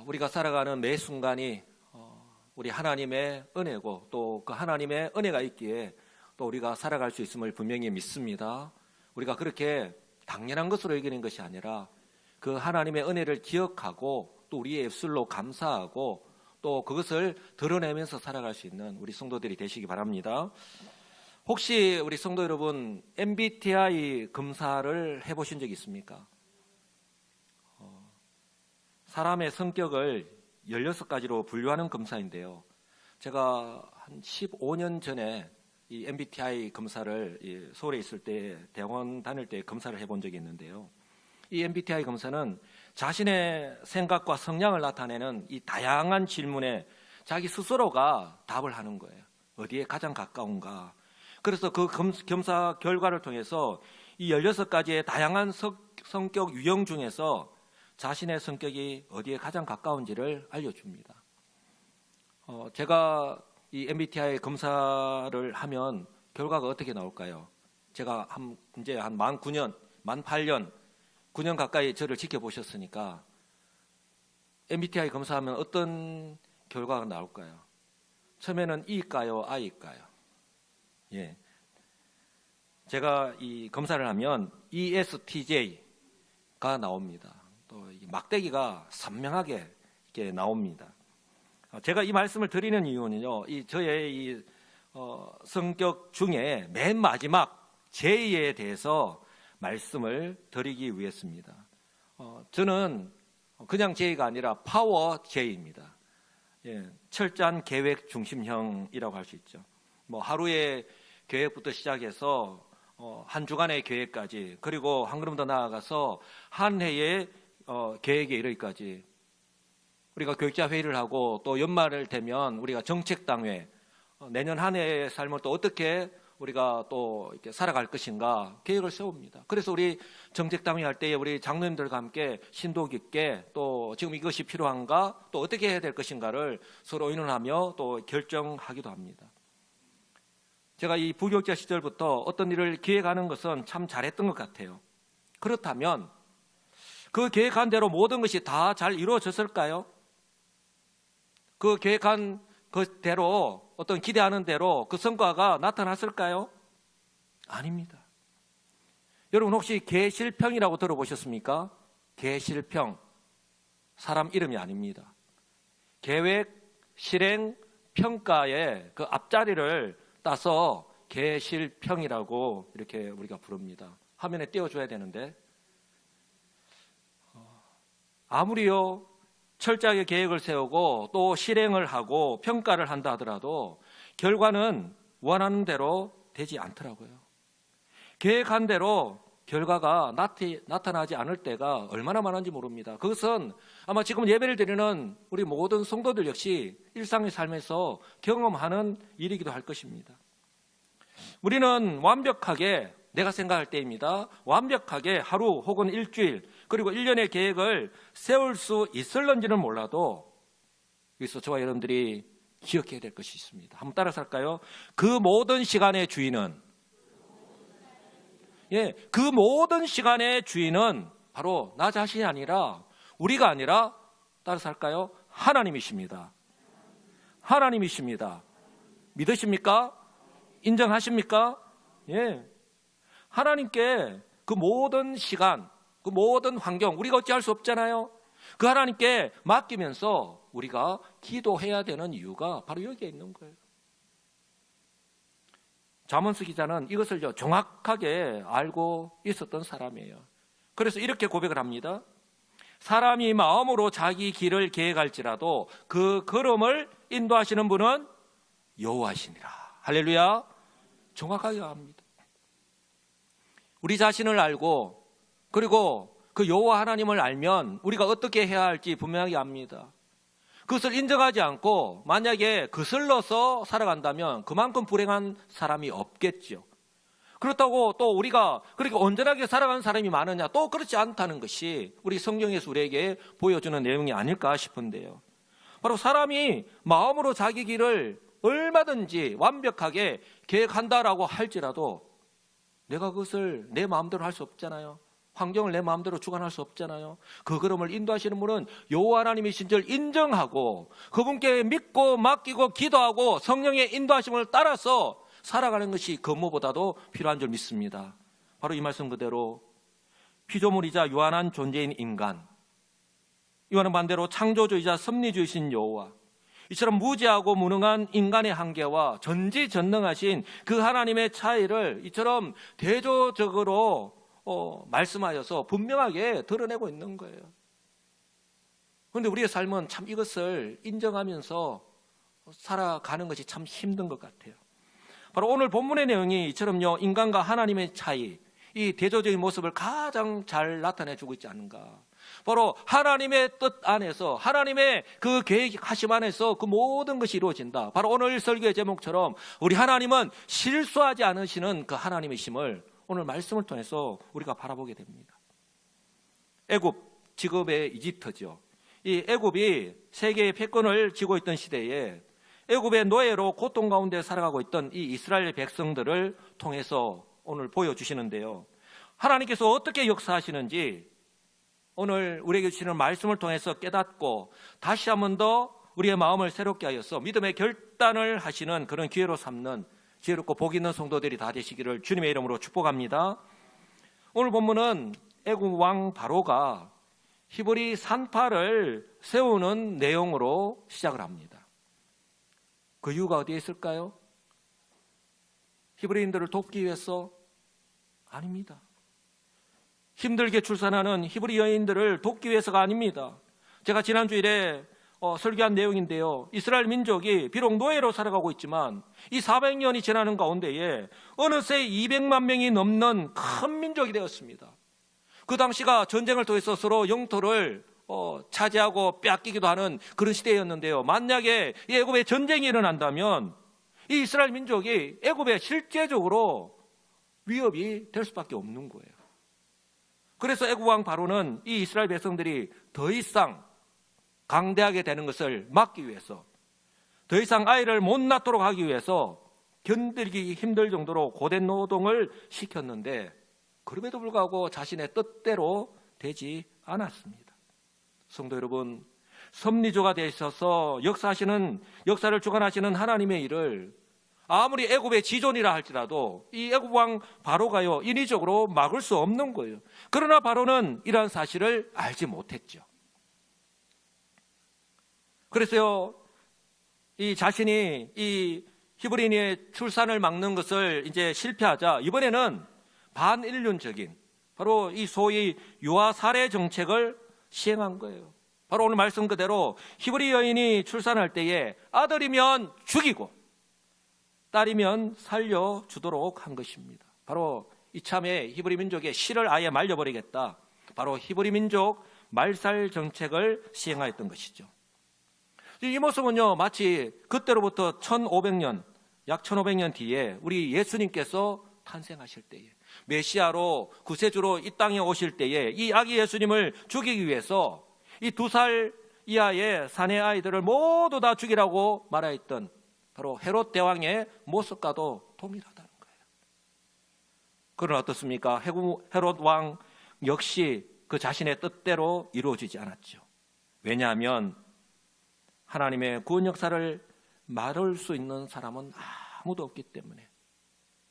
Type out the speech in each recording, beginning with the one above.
우리가 살아가는 매 순간이 우리 하나님의 은혜고 또 그 하나님의 은혜가 있기에 또 우리가 살아갈 수 있음을 분명히 믿습니다. 우리가 그렇게 당연한 것으로 여기는 것이 아니라 그 하나님의 은혜를 기억하고 또 우리의 입술로 감사하고 또 그것을 드러내면서 살아갈 수 있는 우리 성도들이 되시기 바랍니다. 혹시 우리 성도 여러분 MBTI 검사를 해보신 적 있습니까? 사람의 성격을 16가지로 분류하는 검사인데요. 제가 한 15년 전에 이 MBTI 검사를 서울에 있을 때 대학원 다닐 때 검사를 해본 적이 있는데요. 이 MBTI 검사는 자신의 생각과 성향을 나타내는 이 다양한 질문에 자기 스스로가 답을 하는 거예요. 어디에 가장 가까운가. 그래서 그 검사 결과를 통해서 이 16가지의 다양한 성격 유형 중에서 자신의 성격이 어디에 가장 가까운지를 알려줍니다. 제가 이 MBTI 검사를 하면 결과가 어떻게 나올까요? 제가 이제 한 만 8년, 9년 가까이 저를 지켜보셨으니까 MBTI 검사하면 어떤 결과가 나올까요? 처음에는 E일까요? I일까요? 예. 제가 이 검사를 하면 ESTJ가 나옵니다. 또 막대기가 선명하게 이렇게 나옵니다. 제가 이 말씀을 드리는 이유는요, 저의 성격 중에 맨 마지막 J에 대해서 말씀을 드리기 위해서입니다. 저는 그냥 J가 아니라 파워 J입니다. 예, 철저한 계획 중심형이라고 할 수 있죠. 뭐 하루의 계획부터 시작해서 한 주간의 계획까지, 그리고 한 걸음 더 나아가서 한 해의 계획에 이르기까지, 우리가 교육자 회의를 하고 또 연말을 되면 우리가 정책당회, 내년 한 해의 삶을 또 어떻게 우리가 또 이렇게 살아갈 것인가 계획을 세웁니다. 그래서 우리 정책당회 할 때에 우리 장로님들과 함께 심도 깊게 또 지금 이것이 필요한가, 또 어떻게 해야 될 것인가를 서로 의논하며 또 결정하기도 합니다. 제가 이 부교육자 시절부터 어떤 일을 기획하는 것은 참 잘했던 것 같아요. 그렇다면 그 계획한 대로 모든 것이 다 잘 이루어졌을까요? 그 계획한 그대로, 어떤 기대하는 대로 그 성과가 나타났을까요? 아닙니다. 여러분 혹시 계실평이라고 들어보셨습니까? 계실평, 사람 이름이 아닙니다. 계획, 실행, 평가의 그 앞자리를 따서 계실평이라고 이렇게 우리가 부릅니다. 화면에 띄워줘야 되는데, 아무리요 철저하게 계획을 세우고 또 실행을 하고 평가를 한다 하더라도 결과는 원하는 대로 되지 않더라고요. 계획한 대로 결과가 나타나지 않을 때가 얼마나 많은지 모릅니다. 그것은 아마 지금 예배를 드리는 우리 모든 성도들 역시 일상의 삶에서 경험하는 일이기도 할 것입니다. 우리는 완벽하게, 내가 생각할 때입니다, 완벽하게 하루 혹은 일주일 그리고 1년의 계획을 세울 수 있을런지는 몰라도 여기서 저와 여러분들이 기억해야 될 것이 있습니다. 한번 따라서 할까요? 그 모든 시간의 주인은, 그 모든 시간의 주인은 바로 나 자신이 아니라, 우리가 아니라, 따라서 할까요? 하나님이십니다. 하나님이십니다. 믿으십니까? 인정하십니까? 예. 하나님께 그 모든 시간, 그 모든 환경, 우리가 어찌할 수 없잖아요. 그 하나님께 맡기면서 우리가 기도해야 되는 이유가 바로 여기에 있는 거예요. 잠언스 기자는 이것을 정확하게 알고 있었던 사람이에요. 그래서 이렇게 고백을 합니다. 사람이 마음으로 자기 길을 계획할지라도 그 걸음을 인도하시는 분은 여호와시니라. 할렐루야. 정확하게 합니다. 우리 자신을 알고 그리고 그 여호와 하나님을 알면 우리가 어떻게 해야 할지 분명하게 압니다. 그것을 인정하지 않고 만약에 거슬러서 살아간다면 그만큼 불행한 사람이 없겠죠. 그렇다고 또 우리가 그렇게 온전하게 살아가는 사람이 많으냐? 또 그렇지 않다는 것이 우리 성경에서 우리에게 보여주는 내용이 아닐까 싶은데요. 바로 사람이 마음으로 자기 길을 얼마든지 완벽하게 계획한다라고 할지라도 내가 그것을 내 마음대로 할 수 없잖아요. 환경을 내 마음대로 주관할 수 없잖아요. 그 걸음을 인도하시는 분은 여호와 하나님이신 줄 인정하고 그분께 믿고 맡기고 기도하고 성령의 인도하심을 따라서 살아가는 것이 그 무엇보다도 필요한 줄 믿습니다. 바로 이 말씀 그대로 피조물이자 유한한 존재인 인간, 이와는 반대로 창조주이자 섭리주이신 여호와, 이처럼 무지하고 무능한 인간의 한계와 전지전능하신 그 하나님의 차이를 이처럼 대조적으로 말씀하여서 분명하게 드러내고 있는 거예요. 그런데 우리의 삶은 참 이것을 인정하면서 살아가는 것이 참 힘든 것 같아요. 바로 오늘 본문의 내용이 이처럼요, 인간과 하나님의 차이, 이 대조적인 모습을 가장 잘 나타내주고 있지 않은가. 바로 하나님의 뜻 안에서, 하나님의 그 계획하심 안에서 그 모든 것이 이루어진다. 바로 오늘 설교의 제목처럼 우리 하나님은 실수하지 않으시는 그 하나님이심을 오늘 말씀을 통해서 우리가 바라보게 됩니다. 애굽, 지금의 이집트죠. 이 애굽이 세계의 패권을 쥐고 있던 시대에 애굽의 노예로 고통 가운데 살아가고 있던 이 이스라엘 백성들을 통해서 오늘 보여주시는데요, 하나님께서 어떻게 역사하시는지 오늘 우리에게 주시는 말씀을 통해서 깨닫고 다시 한 번 더 우리의 마음을 새롭게 하여서 믿음의 결단을 하시는 그런 기회로 삼는 지혜롭고 복 있는 성도들이 다 되시기를 주님의 이름으로 축복합니다. 오늘 본문은 애굽 왕 바로가 히브리 산파를 세우는 내용으로 시작을 합니다. 그 이유가 어디에 있을까요? 히브리인들을 돕기 위해서? 아닙니다. 힘들게 출산하는 히브리 여인들을 돕기 위해서가 아닙니다. 제가 지난주일에 설교한 내용인데요, 이스라엘 민족이 비록 노예로 살아가고 있지만 이 400년이 지나는 가운데에 어느새 200만 명이 넘는 큰 민족이 되었습니다. 그 당시가 전쟁을 통해서 서로 영토를 차지하고 빼앗기기도 하는 그런 시대였는데요, 만약에 이 애굽에 전쟁이 일어난다면 이 이스라엘 민족이 애굽에 실제적으로 위협이 될 수밖에 없는 거예요. 그래서 애굽 왕 바로는 이 이스라엘 백성들이 더 이상 강대하게 되는 것을 막기 위해서, 더 이상 아이를 못 낳도록 하기 위해서 견디기 힘들 정도로 고된 노동을 시켰는데, 그럼에도 불구하고 자신의 뜻대로 되지 않았습니다. 성도 여러분, 섭리조가 되셔서 역사를 주관하시는 하나님의 일을 아무리 애굽의 지존이라 할지라도 이 애굽 왕 바로가요, 인위적으로 막을 수 없는 거예요. 그러나 바로는 이러한 사실을 알지 못했죠. 그래서요, 이 자신이 이 히브리인의 출산을 막는 것을 이제 실패하자 이번에는 반인륜적인 바로 이 소위 유아 살해 정책을 시행한 거예요. 바로 오늘 말씀 그대로 히브리 여인이 출산할 때에 아들이면 죽이고 딸이면 살려주도록 한 것입니다. 바로 이참에 히브리 민족의 씨를 아예 말려버리겠다, 바로 히브리 민족 말살 정책을 시행하였던 것이죠. 이 모습은요, 마치 그때로부터 1500년, 약 1500년 뒤에 우리 예수님께서 탄생하실 때에, 메시아로 구세주로 이 땅에 오실 때에 이 아기 예수님을 죽이기 위해서 이 2살 이하의 사내 아이들을 모두 다 죽이라고 말하였던 바로 헤롯 대왕의 모습과도 동일하다는 거예요. 그러나 어떻습니까? 헤롯 왕 역시 그 자신의 뜻대로 이루어지지 않았죠. 왜냐하면 하나님의 구원 역사를 막을 수 있는 사람은 아무도 없기 때문에.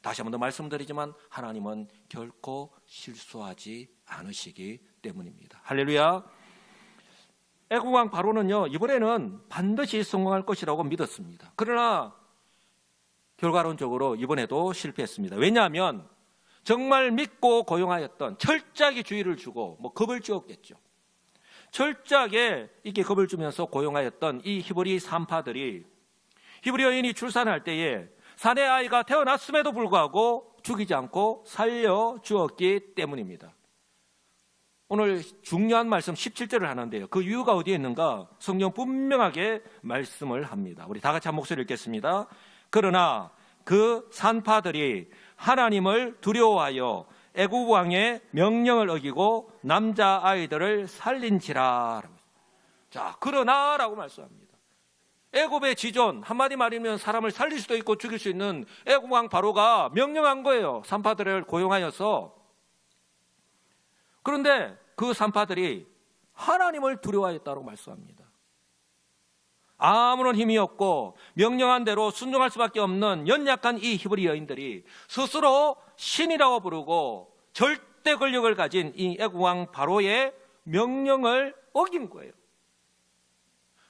다시 한 번 더 말씀드리지만 하나님은 결코 실수하지 않으시기 때문입니다. 할렐루야. 애굽 왕 바로는요, 이번에는 반드시 성공할 것이라고 믿었습니다. 그러나 결과론적으로 이번에도 실패했습니다. 왜냐하면 정말 믿고 고용하였던, 철저하게 주의를 주고 겁을 주었겠죠. 철저하게 이렇게 겁을 주면서 고용하였던 이 히브리 산파들이 히브리 여인이 출산할 때에 사내 아이가 태어났음에도 불구하고 죽이지 않고 살려주었기 때문입니다. 오늘 중요한 말씀 17절을 하는데요, 그 이유가 어디에 있는가 성경 분명하게 말씀을 합니다. 우리 다 같이 한 목소리 읽겠습니다. 그러나 그 산파들이 하나님을 두려워하여 애굽 왕의 명령을 어기고 남자 아이들을 살린지라. 자, 그러나라고 말씀합니다. 애굽의 지존, 한마디 말이면 사람을 살릴 수도 있고 죽일 수 있는 애굽 왕 바로가 명령한 거예요. 산파들을 고용하여서 그런데 그 산파들이 하나님을 두려워했다고 말씀합니다. 아무런 힘이 없고 명령한 대로 순종할 수밖에 없는 연약한 이 히브리 여인들이 스스로 신이라고 부르고 절대 권력을 가진 이 애국 왕 바로의 명령을 어긴 거예요.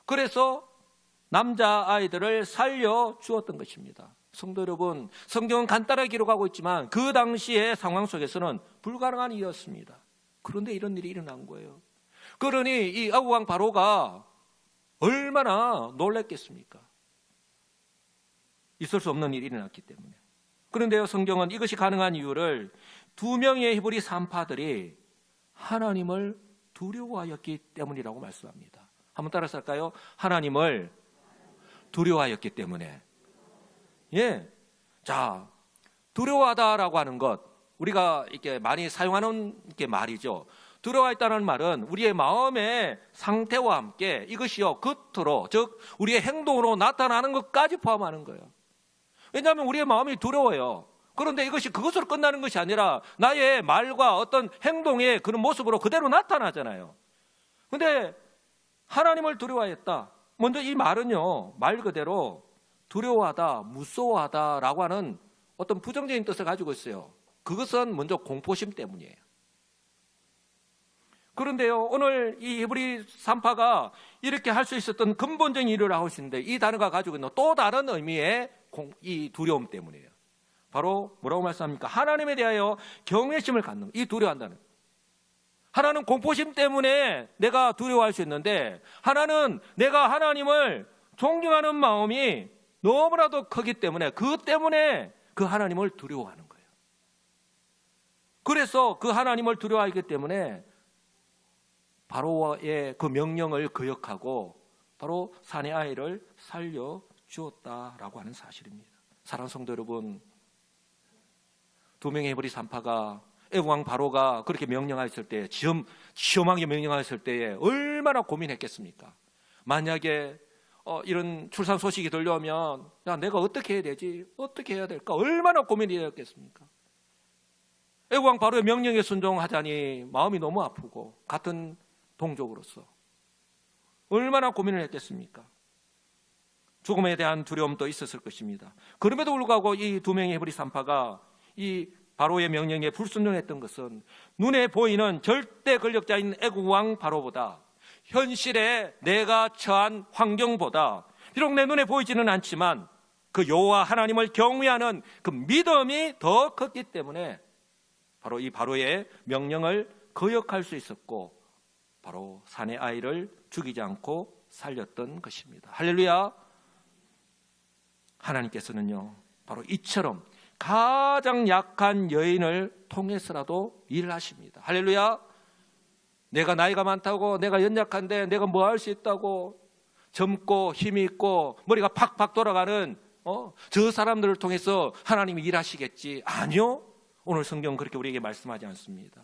그래서 남자아이들을 살려 주었던 것입니다. 성도 여러분, 성경은 간단하게 기록하고 있지만 그 당시의 상황 속에서는 불가능한 일이었습니다. 그런데 이런 일이 일어난 거예요. 그러니 이 애국 왕 바로가 얼마나 놀랐겠습니까? 있을 수 없는 일이 일어났기 때문에. 그런데요, 성경은 이것이 가능한 이유를 두 명의 히브리 산파들이 하나님을 두려워하였기 때문이라고 말씀합니다. 한번 따라서 할까요? 하나님을 두려워하였기 때문에. 예. 자, 두려워하다라고 하는 것, 우리가 이렇게 많이 사용하는 이렇게 말이죠. 두려워했다는 말은 우리의 마음의 상태와 함께 이것이요 겉으로, 즉 우리의 행동으로 나타나는 것까지 포함하는 거예요. 왜냐하면 우리의 마음이 두려워요. 그런데 이것이 그것으로 끝나는 것이 아니라 나의 말과 어떤 행동의 그런 모습으로 그대로 나타나잖아요. 그런데 하나님을 두려워했다. 먼저 이 말은요, 말 그대로 두려워하다, 무서워하다라고 하는 어떤 부정적인 뜻을 가지고 있어요. 그것은 먼저 공포심 때문이에요. 그런데요, 오늘 이 히브리 산파가 이렇게 할 수 있었던 근본적인 일을 하고 있는데 이 단어가 가지고 있는 또 다른 의미의 이 두려움 때문이에요. 바로 뭐라고 말씀합니까? 하나님에 대하여 경외심을 갖는, 이 두려워한다는. 하나는 공포심 때문에 내가 두려워할 수 있는데 하나는 내가 하나님을 존경하는 마음이 너무나도 크기 때문에 그 때문에 그 하나님을 두려워하는 거예요. 그래서 그 하나님을 두려워하기 때문에 바로의 그 명령을 거역하고 바로 사내 아이를 살려 주었다라고 하는 사실입니다. 사랑하는 성도 여러분, 두 명의 히브리 산파가 애국 왕 바로가 그렇게 명령하였을 때, 시험하게 명령하였을 때에 얼마나 고민했겠습니까? 만약에 이런 출산 소식이 들려오면 야, 내가 어떻게 해야 되지? 어떻게 해야 될까? 얼마나 고민이 되었겠습니까? 애국 왕 바로의 명령에 순종하자니 마음이 너무 아프고 같은 동족으로서 얼마나 고민을 했겠습니까? 죽음에 대한 두려움도 있었을 것입니다. 그럼에도 불구하고 이 두 명의 히브리 산파가 이 바로의 명령에 불순종했던 것은 눈에 보이는 절대 권력자인 애국 왕 바로보다 현실에 내가 처한 환경보다 비록 내 눈에 보이지는 않지만 그 여호와 하나님을 경외하는 그 믿음이 더 컸기 때문에 바로 이 바로의 명령을 거역할 수 있었고 바로 사내 아이를 죽이지 않고 살렸던 것입니다. 할렐루야. 하나님께서는요, 바로 이처럼 가장 약한 여인을 통해서라도 일을 하십니다. 할렐루야. 내가 나이가 많다고, 내가 연약한데 내가 뭐 할 수 있다고, 젊고 힘이 있고 머리가 팍팍 돌아가는 저 사람들을 통해서 하나님이 일하시겠지. 아니요. 오늘 성경은 그렇게 우리에게 말씀하지 않습니다.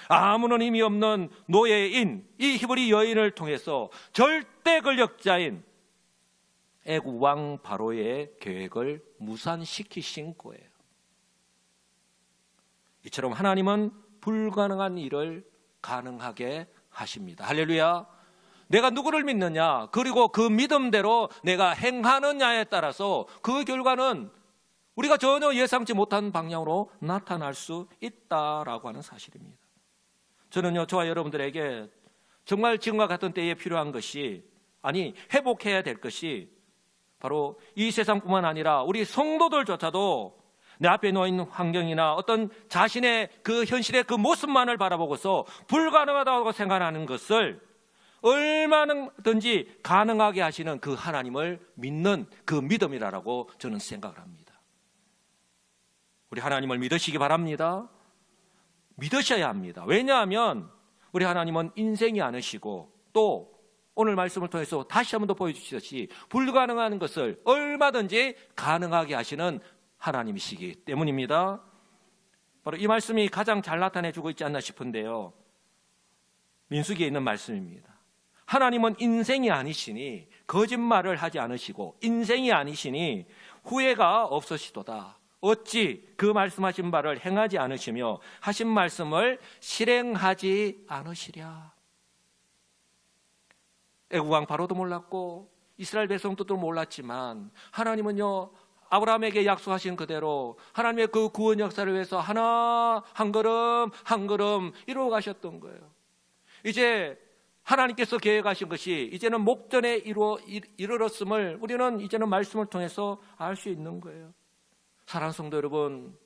아무런 힘이 없는 노예인 이 히브리 여인을 통해서 절대 권력자인 애국 왕 바로의 계획을 무산시키신 거예요. 이처럼 하나님은 불가능한 일을 가능하게 하십니다. 할렐루야. 내가 누구를 믿느냐, 그리고 그 믿음대로 내가 행하느냐에 따라서 그 결과는 우리가 전혀 예상치 못한 방향으로 나타날 수 있다라고 하는 사실입니다. 저는요, 저와 여러분들에게 정말 지금과 같은 때에 필요한 것이, 아니 회복해야 될 것이 바로 이 세상뿐만 아니라 우리 성도들조차도 내 앞에 놓인 환경이나 어떤 자신의 그 현실의 그 모습만을 바라보고서 불가능하다고 생각하는 것을 얼마든지 가능하게 하시는 그 하나님을 믿는 그 믿음이라고 저는 생각을 합니다. 우리 하나님을 믿으시기 바랍니다. 믿으셔야 합니다. 왜냐하면 우리 하나님은 인생이 않으시고 또 오늘 말씀을 통해서 다시 한 번 더 보여주시듯이 불가능한 것을 얼마든지 가능하게 하시는 하나님이시기 때문입니다. 바로 이 말씀이 가장 잘 나타내주고 있지 않나 싶은데요, 민수기에 있는 말씀입니다. 하나님은 인생이 아니시니 거짓말을 하지 않으시고 인생이 아니시니 후회가 없으시도다. 어찌 그 말씀하신 바를 행하지 않으시며 하신 말씀을 실행하지 않으시랴. 애국왕 바로도 몰랐고 이스라엘 백성들도 몰랐지만 하나님은요, 아브라함에게 약속하신 그대로 하나님의 그 구원 역사를 위해서 하나 한 걸음 한 걸음 이루어 가셨던 거예요. 이제 하나님께서 계획하신 것이 이제는 목전에 이르렀음을 우리는 이제는 말씀을 통해서 알 수 있는 거예요. 사랑하는 성도 여러분,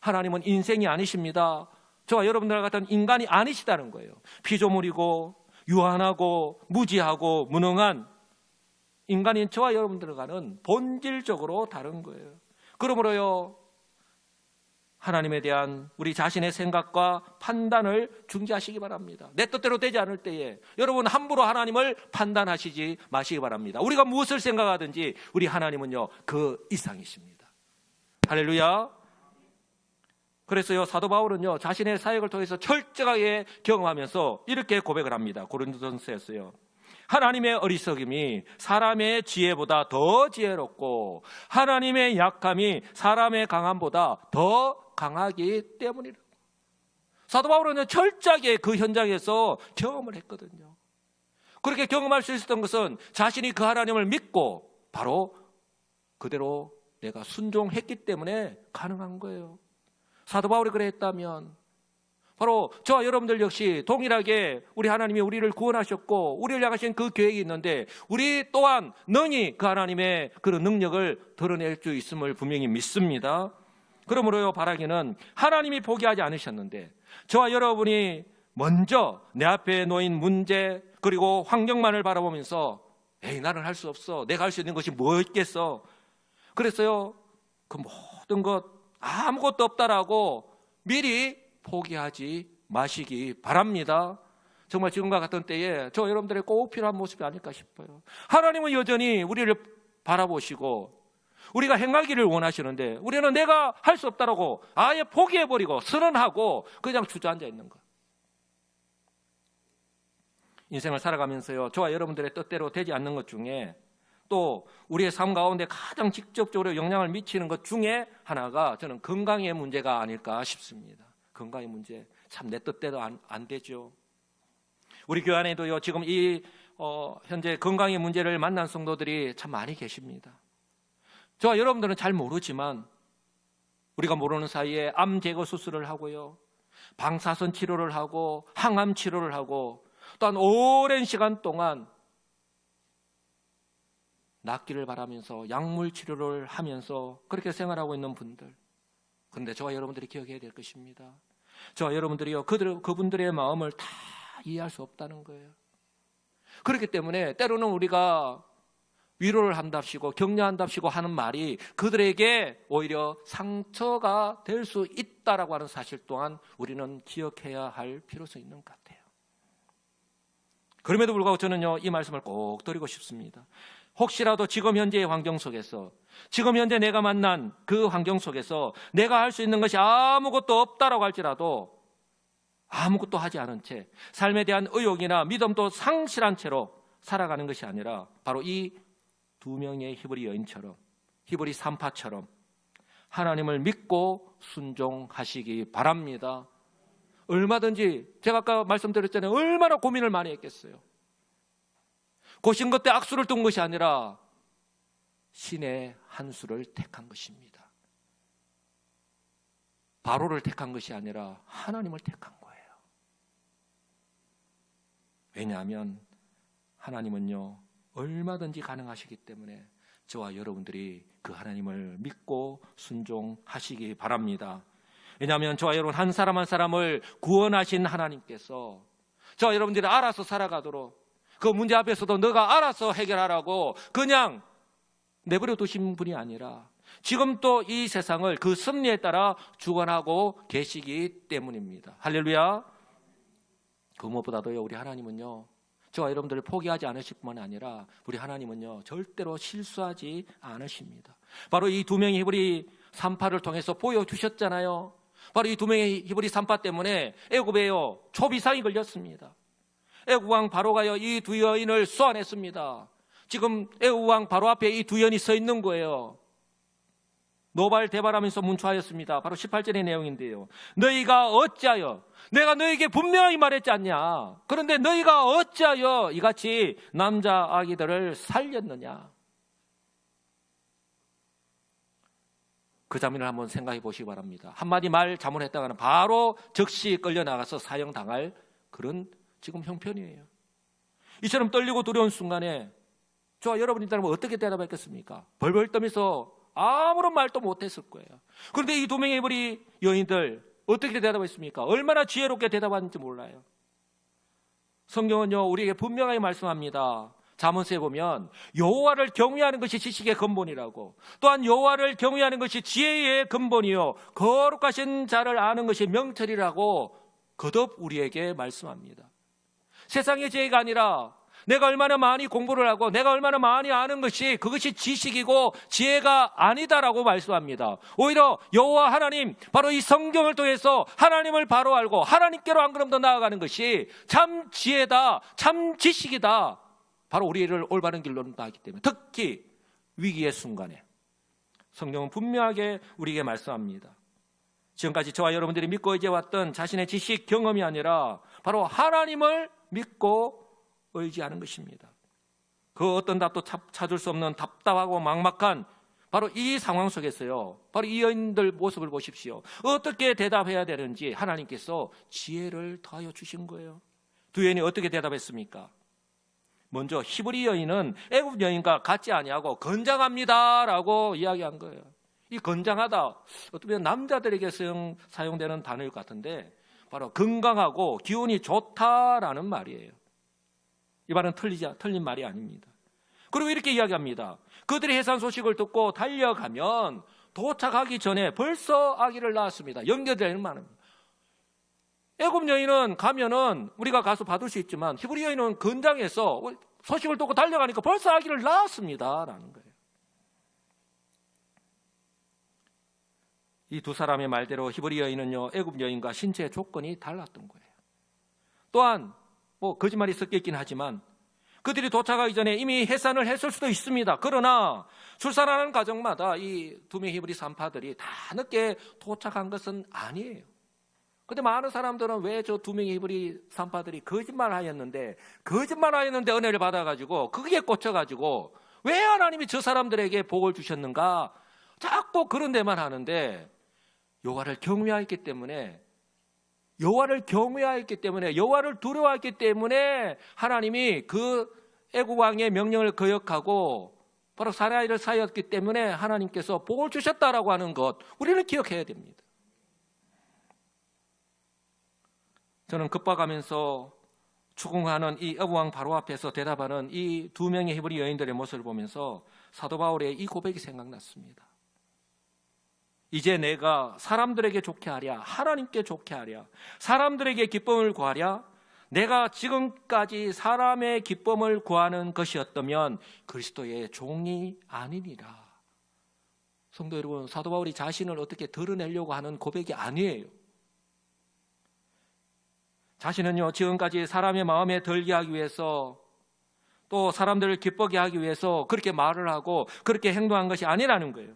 하나님은 인생이 아니십니다. 저와 여러분들 같은 인간이 아니시다는 거예요. 피조물이고 유한하고 무지하고 무능한 인간인 저와 여러분들과는 본질적으로 다른 거예요. 그러므로요, 하나님에 대한 우리 자신의 생각과 판단을 중지하시기 바랍니다. 내 뜻대로 되지 않을 때에 여러분 함부로 하나님을 판단하시지 마시기 바랍니다. 우리가 무엇을 생각하든지 우리 하나님은요, 그 이상이십니다. 할렐루야. 그래서요, 사도 바울은요, 자신의 사역을 통해서 철저하게 경험하면서 이렇게 고백을 합니다. 고린도전서에서요, 하나님의 어리석음이 사람의 지혜보다 더 지혜롭고 하나님의 약함이 사람의 강함보다 더 강하기 때문이라. 사도 바울은 철저하게 그 현장에서 경험을 했거든요. 그렇게 경험할 수 있었던 것은 자신이 그 하나님을 믿고 바로 그대로 내가 순종했기 때문에 가능한 거예요. 사도 바울이 그랬다면 바로 저와 여러분들 역시 동일하게 우리 하나님이 우리를 구원하셨고 우리를 향하신 그 계획이 있는데 우리 또한 능히 그 하나님의 그런 능력을 드러낼 수 있음을 분명히 믿습니다. 그러므로요, 바라기는 하나님이 포기하지 않으셨는데 저와 여러분이 먼저 내 앞에 놓인 문제 그리고 환경만을 바라보면서 에이, 나는 할 수 없어, 내가 할 수 있는 것이 뭐 있겠어, 그래서요 그 모든 것 아무것도 없다라고 미리 포기하지 마시기 바랍니다. 정말 지금과 같은 때에 저 여러분들의 꼭 필요한 모습이 아닐까 싶어요. 하나님은 여전히 우리를 바라보시고 우리가 행하기를 원하시는데 우리는 내가 할 수 없다라고 아예 포기해버리고 선언하고 그냥 주저앉아 있는 것. 인생을 살아가면서요, 저와 여러분들의 뜻대로 되지 않는 것 중에 또 우리의 삶 가운데 가장 직접적으로 영향을 미치는 것 중에 하나가 저는 건강의 문제가 아닐까 싶습니다. 건강의 문제, 참 내 뜻대로 안 되죠. 우리 교회 안에도요, 지금 현재 건강의 문제를 만난 성도들이 참 많이 계십니다. 저와 여러분들은 잘 모르지만 우리가 모르는 사이에 암 제거 수술을 하고요, 방사선 치료를 하고 항암 치료를 하고 또한 오랜 시간 동안 낫기를 바라면서 약물 치료를 하면서 그렇게 생활하고 있는 분들, 그런데 저와 여러분들이 기억해야 될 것입니다. 저와 여러분들이요, 그분들의 마음을 다 이해할 수 없다는 거예요. 그렇기 때문에 때로는 우리가 위로를 한답시고 격려한답시고 하는 말이 그들에게 오히려 상처가 될 수 있다라고 하는 사실 또한 우리는 기억해야 할 필요성이 있는 것 같아요. 그럼에도 불구하고 저는요, 이 말씀을 꼭 드리고 싶습니다. 혹시라도 지금 현재의 환경 속에서, 지금 현재 내가 만난 그 환경 속에서 내가 할 수 있는 것이 아무것도 없다라고 할지라도 아무것도 하지 않은 채 삶에 대한 의욕이나 믿음도 상실한 채로 살아가는 것이 아니라 바로 이 두 명의 히브리 여인처럼, 히브리 산파처럼 하나님을 믿고 순종하시기 바랍니다. 얼마든지 제가 아까 말씀드렸잖아요, 얼마나 고민을 많이 했겠어요. 고신 그때 악수를 둔 것이 아니라 신의 한 수를 택한 것입니다. 바로를 택한 것이 아니라 하나님을 택한 거예요. 왜냐하면 하나님은요, 얼마든지 가능하시기 때문에 저와 여러분들이 그 하나님을 믿고 순종하시기 바랍니다. 왜냐하면 저와 여러분 한 사람 한 사람을 구원하신 하나님께서 저와 여러분들이 알아서 살아가도록, 그 문제 앞에서도 너가 알아서 해결하라고 그냥 내버려 두신 분이 아니라 지금 또 이 세상을 그 섭리에 따라 주관하고 계시기 때문입니다. 할렐루야. 그 무엇보다도요, 우리 하나님은요, 저와 여러분들을 포기하지 않으실 뿐만 아니라 우리 하나님은요, 절대로 실수하지 않으십니다. 바로 이 두 명의 히브리 산파를 통해서 보여주셨잖아요. 바로 이 두 명의 히브리 산파 때문에 애굽에요, 초비상이 걸렸습니다. 애국왕 바로가요, 이 두 여인을 쏘아냈습니다. 지금 애국왕 바로 앞에 이 두 여인이 서 있는 거예요. 노발대발하면서 문초하였습니다. 바로 18절의 내용인데요. 너희가 어찌하여, 내가 너희에게 분명히 말했지 않냐? 그런데 너희가 어찌하여 이같이 남자 아기들을 살렸느냐? 그 장면을 한번 생각해 보시기 바랍니다. 한마디 말 잘못했다가는 바로 즉시 끌려나가서 사형당할 그런 지금 형편이에요. 이처럼 떨리고 두려운 순간에 저와 여러분이 있다면 어떻게 대답했겠습니까? 벌벌 떨면서 아무런 말도 못했을 거예요. 그런데 이 두 명의 히브리 여인들 어떻게 대답했습니까? 얼마나 지혜롭게 대답하는지 몰라요. 성경은요, 우리에게 분명하게 말씀합니다. 잠언서에 보면 여호와를 경외하는 것이 지식의 근본이라고, 또한 여호와를 경외하는 것이 지혜의 근본이요 거룩하신 자를 아는 것이 명철이라고 거듭 우리에게 말씀합니다. 세상의 지혜가 아니라 내가 얼마나 많이 공부를 하고 내가 얼마나 많이 아는 것이 그것이 지식이고 지혜가 아니다라고 말씀합니다. 오히려 여호와 하나님, 바로 이 성경을 통해서 하나님을 바로 알고 하나님께로 한 걸음 더 나아가는 것이 참 지혜다, 참 지식이다, 바로 우리를 올바른 길로 인도하기 때문에, 특히 위기의 순간에 성경은 분명하게 우리에게 말씀합니다. 지금까지 저와 여러분들이 믿고 의지해왔던 자신의 지식, 경험이 아니라 바로 하나님을 믿고 의지하는 것입니다. 그 어떤 답도 찾을 수 없는 답답하고 막막한 바로 이 상황 속에서요, 바로 이 여인들 모습을 보십시오. 어떻게 대답해야 되는지 하나님께서 지혜를 더하여 주신 거예요. 두 여인이 어떻게 대답했습니까? 먼저 히브리 여인은 애굽 여인과 같지 아니하고 건장합니다라고 이야기한 거예요. 이 건장하다, 어쩌면 남자들에게 사용되는 단어일 것 같은데 바로 건강하고 기운이 좋다라는 말이에요. 이 말은 틀린 말이 아닙니다. 그리고 이렇게 이야기합니다. 그들이 해산 소식을 듣고 달려가면 도착하기 전에 벌써 아기를 낳았습니다. 연결되는 말입니다. 애굽 여인은 가면은 우리가 가서 받을 수 있지만 히브리 여인은 건장해서 소식을 듣고 달려가니까 벌써 아기를 낳았습니다라는 거예요. 이 두 사람의 말대로 히브리 여인은요, 애굽 여인과 신체 조건이 달랐던 거예요. 또한 거짓말이 섞여 있긴 하지만 그들이 도착하기 전에 이미 해산을 했을 수도 있습니다. 그러나 출산하는 과정마다 이 두 명의 히브리 산파들이 다 늦게 도착한 것은 아니에요. 근데 많은 사람들은 왜 저 두 명의 히브리 산파들이 거짓말하였는데 은혜를 받아가지고 거기에 꽂혀가지고 왜 하나님이 저 사람들에게 복을 주셨는가 자꾸 그런 데만 하는데, 여호와를 경외하였기 때문에, 여호와를 두려워했기 때문에 하나님이 그 애굽 왕의 명령을 거역하고 바로 사라이를 사였기 때문에 하나님께서 복을 주셨다라고 하는 것, 우리는 기억해야 됩니다. 저는 급박하면서 추궁하는 이 애굽 왕 바로 앞에서 대답하는 이 두 명의 히브리 여인들의 모습을 보면서 사도 바울의 이 고백이 생각났습니다. 이제 내가 사람들에게 좋게 하랴, 하나님께 좋게 하랴, 사람들에게 기쁨을 구하랴, 내가 지금까지 사람의 기쁨을 구하는 것이었다면 그리스도의 종이 아니니라. 성도 여러분, 사도 바울이 자신을 어떻게 드러내려고 하는 고백이 아니에요. 자신은요, 지금까지 사람의 마음에 들게 하기 위해서, 또 사람들을 기쁘게 하기 위해서 그렇게 말을 하고 그렇게 행동한 것이 아니라는 거예요.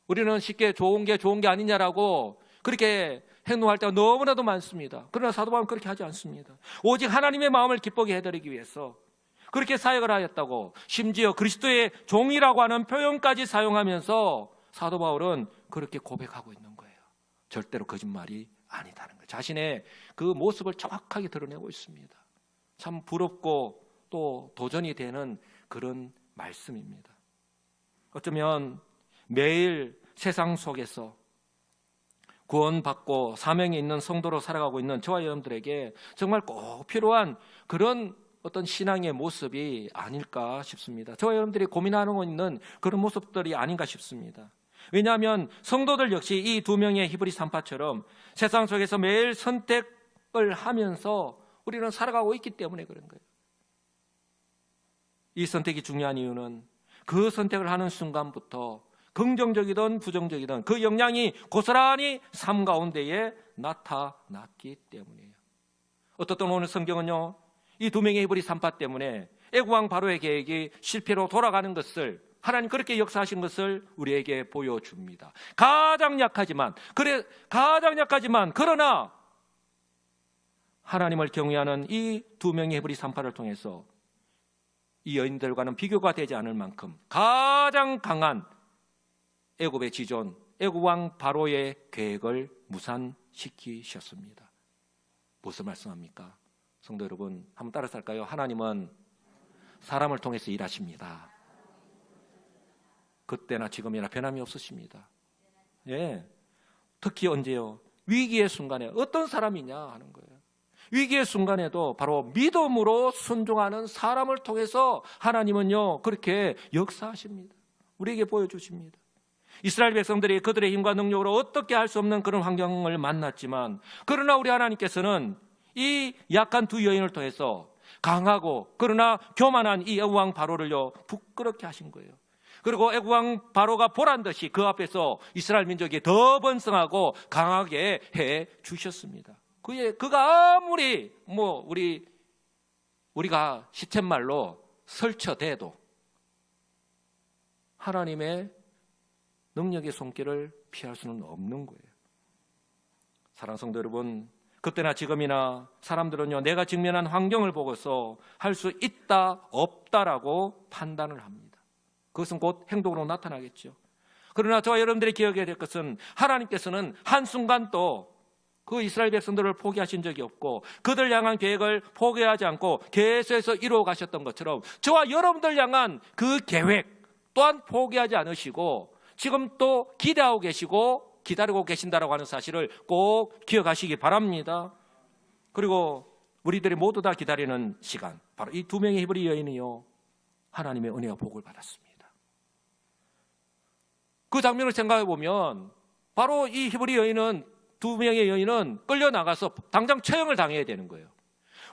우리는 쉽게 좋은 게 아니냐라고 그렇게 행동할 때가 너무나도 많습니다. 그러나 사도 바울은 그렇게 하지 않습니다. 오직 하나님의 마음을 기쁘게 해드리기 위해서 그렇게 사역을 하였다고, 심지어 그리스도의 종이라고 하는 표현까지 사용하면서 사도 바울은 그렇게 고백하고 있는 거예요. 절대로 거짓말이 아니다는 거예요. 자신의 그 모습을 정확하게 드러내고 있습니다. 참 부럽고 또 도전이 되는 그런 말씀입니다. 어쩌면 매일 세상 속에서 구원받고 사명이 있는 성도로 살아가고 있는 저와 여러분들에게 정말 꼭 필요한 그런 어떤 신앙의 모습이 아닐까 싶습니다. 저와 여러분들이 고민하고 있는 그런 모습들이 아닌가 싶습니다. 왜냐하면 성도들 역시 이 두 명의 히브리 산파처럼 세상 속에서 매일 선택을 하면서 우리는 살아가고 있기 때문에 그런 거예요. 이 선택이 중요한 이유는 그 선택을 하는 순간부터 긍정적이든 부정적이든 그 영향이 고스란히 삶 가운데에 나타났기 때문이에요. 어떻든 오늘 성경은요, 이 두 명의 히브리 산파 때문에 애굽 왕 바로의 계획이 실패로 돌아가는 것을 하나님 그렇게 역사하신 것을 우리에게 보여줍니다. 가장 약하지만 그러나 하나님을 경외하는 이 두 명의 히브리 산파를 통해서 이 여인들과는 비교가 되지 않을 만큼 가장 강한 애굽의 지존, 애굽 왕 바로의 계획을 무산시키셨습니다. 무엇을 말씀합니까? 성도 여러분, 한번 따라서 할까요? 하나님은 사람을 통해서 일하십니다. 그때나 지금이나 변함이 없으십니다. 예. 특히 언제요? 위기의 순간에 어떤 사람이냐 하는 거예요. 위기의 순간에도 바로 믿음으로 순종하는 사람을 통해서 하나님은요, 그렇게 역사하십니다. 우리에게 보여주십니다. 이스라엘 백성들이 그들의 힘과 능력으로 어떻게 할 수 없는 그런 환경을 만났지만, 그러나 우리 하나님께서는 이 약한 두 여인을 통해서 강하고 그러나 교만한 이 애굽 왕 바로를요, 부끄럽게 하신 거예요. 그리고 애굽 왕 바로가 보란 듯이 그 앞에서 이스라엘 민족이 더 번성하고 강하게 해 주셨습니다. 그가 아무리 우리가 시쳇말로 설쳐대도 하나님의 능력의 손길을 피할 수는 없는 거예요. 사랑하는 성도 여러분, 그때나 지금이나 사람들은요, 내가 직면한 환경을 보고서 할 수 있다 없다라고 판단을 합니다. 그것은 곧 행동으로 나타나겠죠. 그러나 저와 여러분들이 기억해야 될 것은 하나님께서는 한순간도 그 이스라엘 백성들을 포기하신 적이 없고 그들 향한 계획을 포기하지 않고 계속해서 이루어 가셨던 것처럼 저와 여러분들 향한 그 계획 또한 포기하지 않으시고 지금 또 기대하고 계시고 기다리고 계신다라고 하는 사실을 꼭 기억하시기 바랍니다. 그리고 우리들이 모두 다 기다리는 시간, 바로 이 두 명의 히브리 여인이요, 하나님의 은혜와 복을 받았습니다. 그 장면을 생각해 보면 바로 이 히브리 여인은, 두 명의 여인은 끌려나가서 당장 처형을 당해야 되는 거예요.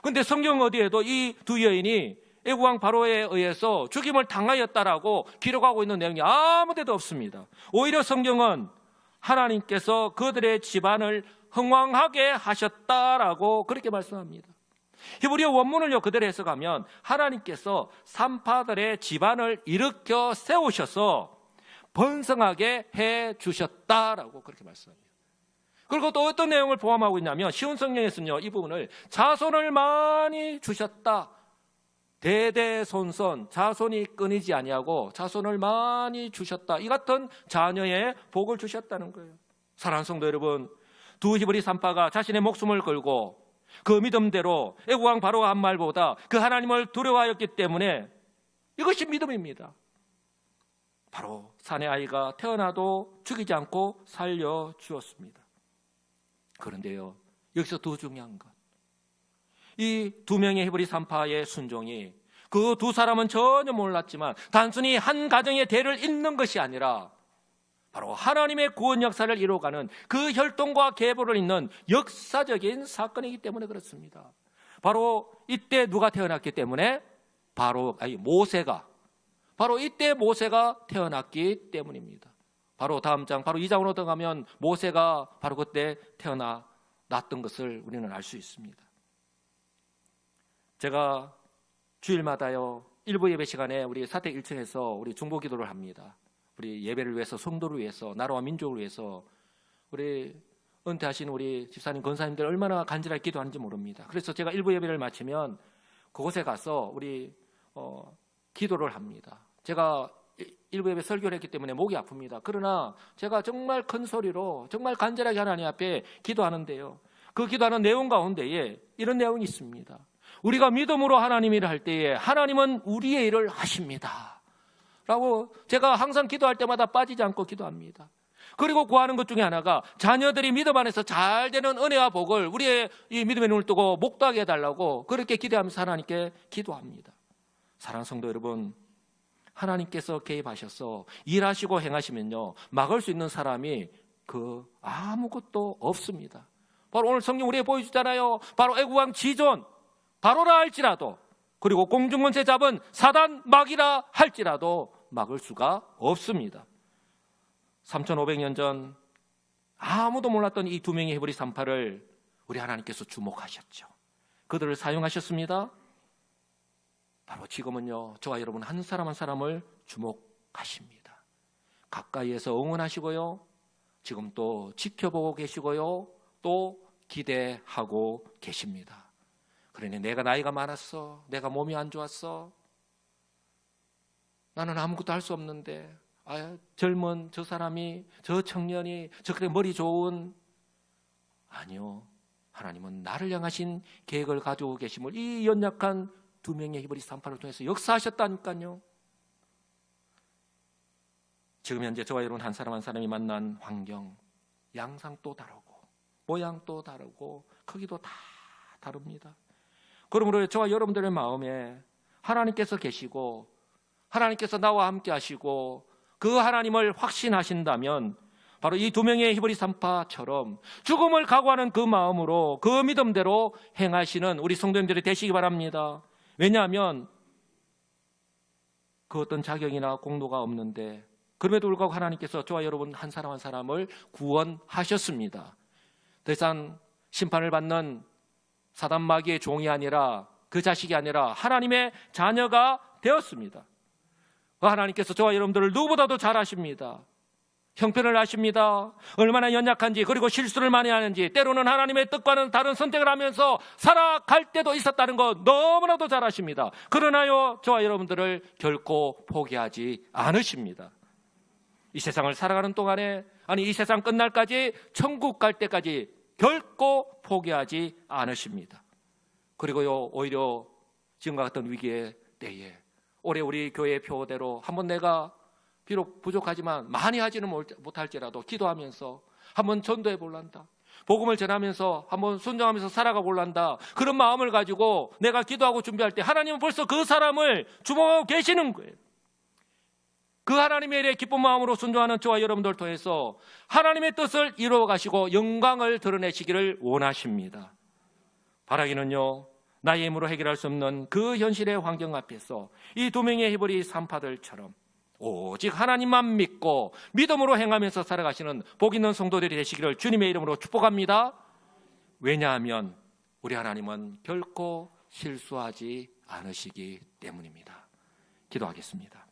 그런데 성경 어디에도 이 두 여인이 애굽 왕 바로에 의해서 죽임을 당하였다라고 기록하고 있는 내용이 아무 데도 없습니다. 오히려 성경은 하나님께서 그들의 집안을 흥왕하게 하셨다라고 그렇게 말씀합니다. 히브리어 원문을요 그대로 해석하면 하나님께서 산파들의 집안을 일으켜 세우셔서 번성하게 해 주셨다라고 그렇게 말씀합니다. 그리고 또 어떤 내용을 포함하고 있냐면 쉬운 성경에서는요 이 부분을 자손을 많이 주셨다, 대대손손 자손이 끊이지 아니하고 자손을 많이 주셨다, 이 같은 자녀의 복을 주셨다는 거예요. 사랑하는 성도 여러분, 두 히브리 산파가 자신의 목숨을 걸고 그 믿음대로 애굽 왕 바로가 한 말보다 그 하나님을 두려워하였기 때문에 이것이 믿음입니다. 바로 사내 아이가 태어나도 죽이지 않고 살려주었습니다. 그런데요, 여기서 더 중요한 것, 이 두 명의 히브리 산파의 순종이 그 두 사람은 전혀 몰랐지만 단순히 한 가정의 대를 잇는 것이 아니라 바로 하나님의 구원 역사를 이루어가는 그 혈통과 계보를 잇는 역사적인 사건이기 때문에 그렇습니다. 바로 이때 누가 태어났기 때문에 모세가, 바로 이때 모세가 태어났기 때문입니다. 바로 다음 장, 바로 2장으로 들어가면 모세가 바로 그때 태어났던 것을 우리는 알 수 있습니다. 제가 주일마다요 1부 예배 시간에 우리 사택 1층에서 우리 중보 기도를 합니다. 우리 예배를 위해서, 성도를 위해서, 나라와 민족을 위해서 우리 은퇴하신 우리 집사님, 권사님들 얼마나 간절하게 기도하는지 모릅니다. 그래서 제가 1부 예배를 마치면 그곳에 가서 우리 기도를 합니다. 제가 1부 예배 설교를 했기 때문에 목이 아픕니다. 그러나 제가 정말 큰 소리로 정말 간절하게 하나님 앞에 기도하는데요, 그 기도하는 내용 가운데에 이런 내용이 있습니다. 우리가 믿음으로 하나님 일을 할 때에 하나님은 우리의 일을 하십니다 라고 제가 항상 기도할 때마다 빠지지 않고 기도합니다. 그리고 구하는 것 중에 하나가 자녀들이 믿음 안에서 잘 되는 은혜와 복을 우리의 이 믿음의 눈을 뜨고 목도하게 해달라고 그렇게 기도하면서 하나님께 기도합니다. 사랑하는 성도 여러분, 하나님께서 개입하셔서 일하시고 행하시면요 막을 수 있는 사람이 아무것도 없습니다. 바로 오늘 성경 우리에게 보여주잖아요. 바로 애굽 왕 지존 바로라 할지라도, 그리고 공중권세 잡은 사단 마귀라 할지라도 막을 수가 없습니다. 3500년 전 아무도 몰랐던 이 두 명의 히브리 산파를 우리 하나님께서 주목하셨죠. 그들을 사용하셨습니다. 바로 지금은요 저와 여러분 한 사람 한 사람을 가십니다. 가까이에서 응원하시고요. 지금 또 지켜보고 계시고요. 또 기대하고 계십니다. 그러니 내가 나이가 많았어. 내가 몸이 안 좋았어. 나는 아무것도 할 수 없는데 젊은 저 사람이, 저 청년이, 저 그래 머리 좋은. 아니요. 하나님은 나를 향하신 계획을 가지고 계심을 이 연약한 두 명의 히브리 산파를 통해서 역사하셨다니까요. 지금 현재 저와 여러분 한 사람 한 사람이 만난 환경, 양상도 다르고 모양도 다르고 크기도 다 다릅니다. 그러므로 저와 여러분들의 마음에 하나님께서 계시고 하나님께서 나와 함께 하시고 그 하나님을 확신하신다면 바로 이 두 명의 히브리 산파처럼 죽음을 각오하는 그 마음으로 그 믿음대로 행하시는 우리 성도님들이 되시기 바랍니다. 왜냐하면 그 어떤 자격이나 공로가 없는데 그럼에도 불구하고 하나님께서 저와 여러분 한 사람 한 사람을 구원하셨습니다. 더 이상 심판을 받는 사단 마귀의 종이 아니라 그 자식이 아니라 하나님의 자녀가 되었습니다. 하나님께서 저와 여러분들을 누구보다도 잘 아십니다. 형편을 아십니다. 얼마나 연약한지, 그리고 실수를 많이 하는지, 때로는 하나님의 뜻과는 다른 선택을 하면서 살아갈 때도 있었다는 것 너무나도 잘 아십니다. 그러나요, 저와 여러분들을 결코 포기하지 않으십니다. 이 세상을 살아가는 동안에, 이 세상 끝날까지, 천국 갈 때까지 결코 포기하지 않으십니다. 그리고요, 오히려 지금과 같은 위기의 때에 올해 우리 교회 표대로 한번 내가 비록 부족하지만 많이 하지는 못할지라도 기도하면서 한번 전도해 볼란다. 복음을 전하면서 한번 순종하면서 살아가 볼란다. 그런 마음을 가지고 내가 기도하고 준비할 때 하나님은 벌써 그 사람을 주목하고 계시는 거예요. 그 하나님의 일에 기쁜 마음으로 순종하는 저와 여러분들 통해서 하나님의 뜻을 이루어 가시고 영광을 드러내시기를 원하십니다. 바라기는요, 나의 힘으로 해결할 수 없는 그 현실의 환경 앞에서 이 두 명의 히브리 산파들처럼 오직 하나님만 믿고 믿음으로 행하면서 살아가시는 복 있는 성도들이 되시기를 주님의 이름으로 축복합니다. 왜냐하면 우리 하나님은 결코 실수하지 않으시기 때문입니다. 기도하겠습니다.